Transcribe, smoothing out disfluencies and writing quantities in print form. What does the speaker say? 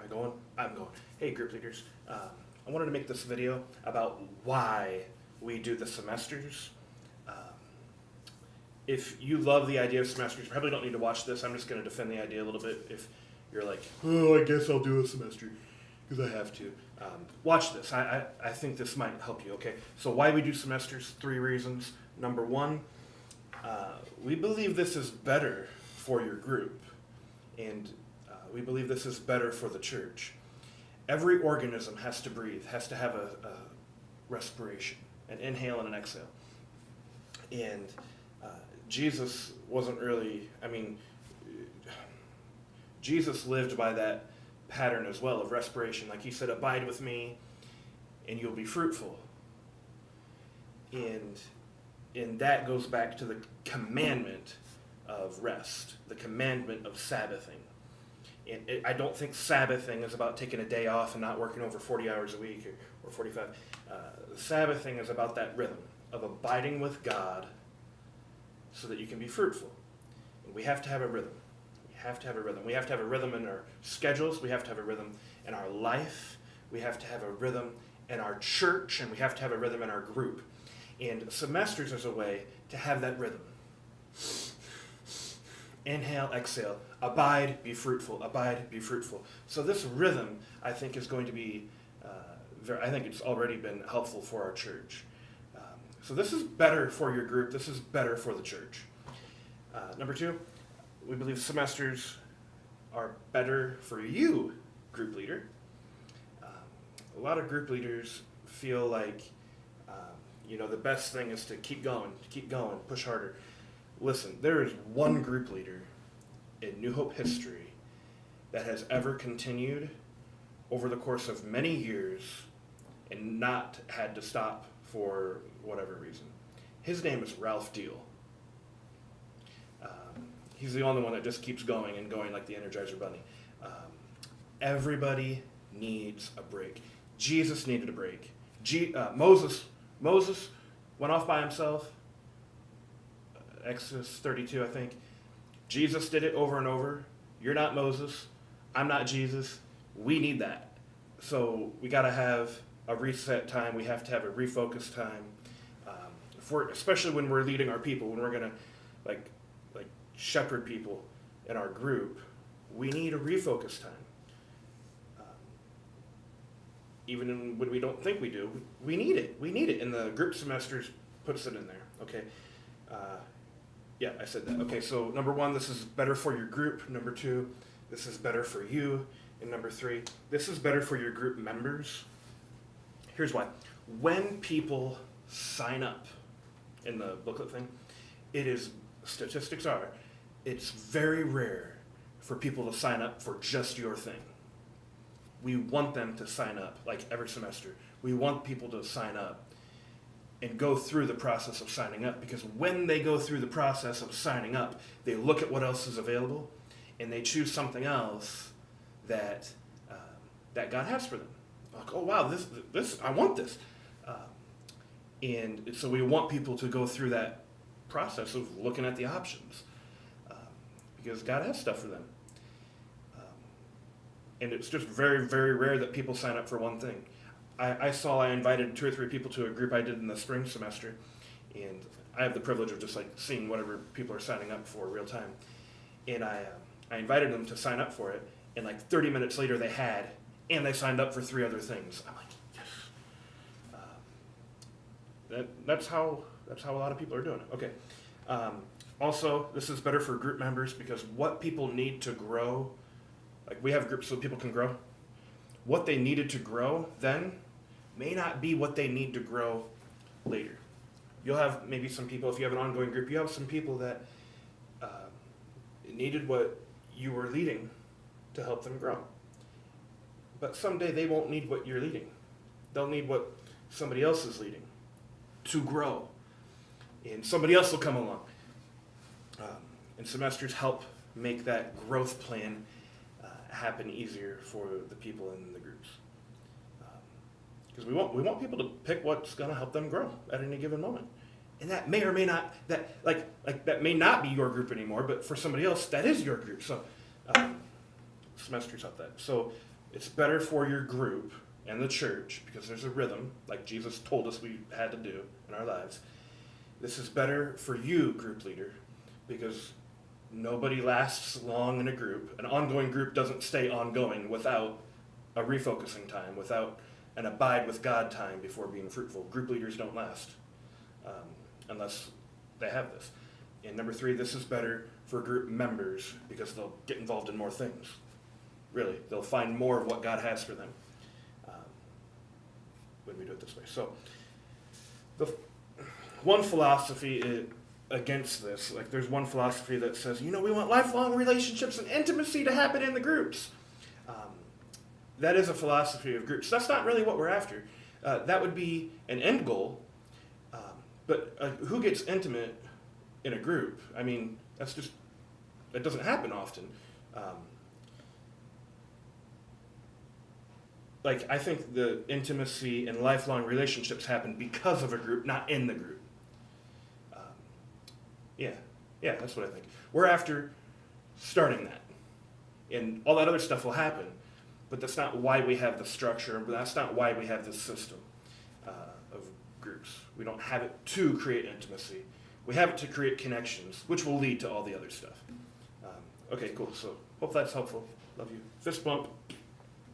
going? I'm going. Hey, group leaders. I wanted to make this video about why we do the semesters. If you love the idea of semesters, you probably don't need to watch this. I'm just going to defend the idea a little bit. If you're like, oh, I guess I'll do a semester because I have to. Watch this. I think this might help you, okay? So why we do semesters, 3 reasons. Number 1, we believe this is better for your group. And we believe this is better for the church. Every organism has to breathe, has to have a respiration, an inhale and an exhale. And Jesus wasn't really, Jesus lived by that pattern as well of respiration. Like he said, abide with me and you'll be fruitful. And that goes back to the commandment of rest, the commandment of Sabbathing. I don't think Sabbathing is about taking a day off and not working over 40 hours a week or 45. Sabbathing is about that rhythm of abiding with God so that you can be fruitful. And we have to have a rhythm. We have to have a rhythm. We have to have a rhythm in our schedules. We have to have a rhythm in our life. We have to have a rhythm in our church. And we have to have a rhythm in our group. And semesters is a way to have that rhythm. Inhale, exhale. Abide, be fruitful. Abide, be fruitful. So this rhythm, I think, is going to be, I think it's already been helpful for our church. So this is better for your group. This is better for the church. Number 2, we believe semesters are better for you, group leader. A lot of group leaders feel like, the best thing is to keep going, push harder. Listen, there is one group leader in New Hope history that has ever continued over the course of many years and not had to stop for whatever reason. His name is Ralph Deal. He's the only one that just keeps going and going like the Energizer Bunny. Everybody needs a break. Jesus needed a break. Moses went off by himself. Exodus 32, I think. Jesus did it over and over. You're not Moses. I'm not Jesus. We need that. So we got to have a reset time. We have to have a refocus time. Especially when we're leading our people, when we're going to like shepherd people in our group, we need a refocus time. Even when we don't think we do, we need it. We need it. And the group semesters puts it in there. Okay. Yeah, I said that. Okay, so number 1, this is better for your group. Number 2, this is better for you. And number 3, this is better for your group members. Here's why. When people sign up in the booklet thing, statistics are, it's very rare for people to sign up for just your thing. We want them to sign up, like every semester. We want people to sign up and go through the process of signing up, because when they go through the process of signing up, they look at what else is available and they choose something else that God has for them. Like, oh wow, this I want this, and so we want people to go through that process of looking at the options, because God has stuff for them, and it's just very, very rare that people sign up for one thing. I invited 2 or 3 people to a group I did in the spring semester, and I have the privilege of just seeing whatever people are signing up for real time. And I invited them to sign up for it, and 30 minutes later they signed up for 3 other things. I'm like, yes. That's how a lot of people are doing it. Okay. Also, this is better for group members, because what people need to grow, we have groups so people can grow. What they needed to grow then may not be what they need to grow later. You'll have maybe some people, if you have an ongoing group, you have some people that needed what you were leading to help them grow. But someday they won't need what you're leading. They'll need what somebody else is leading to grow. And somebody else will come along. And semesters help make that growth plan happen easier for the people in the groups. Because we want people to pick what's going to help them grow at any given moment. And that may or may not, that may not be your group anymore, but for somebody else, that is your group. So semesters help that. So It's better for your group and the church because there's a rhythm, like Jesus told us we had to do in our lives. This is better for you, group leader, because nobody lasts long in a group. An ongoing group doesn't stay ongoing without a refocusing time, without an abide with God time before being fruitful. Group leaders don't last unless they have this. And number 3, this is better for group members because they'll get involved in more things. Really, they'll find more of what God has for them when we do it this way. So, the one philosophy against this, like there's one philosophy that says, we want lifelong relationships and intimacy to happen in the groups. That is a philosophy of groups. That's not really what we're after. That would be an end goal, but who gets intimate in a group? I mean, that doesn't happen often. I think the intimacy and lifelong relationships happen because of a group, not in the group. Yeah, that's what I think. We're after starting that. And all that other stuff will happen, but that's not why we have the structure, that's not why we have this system of groups. We don't have it to create intimacy. We have it to create connections, which will lead to all the other stuff. Okay, cool. So hope that's helpful. Love you. Fist bump.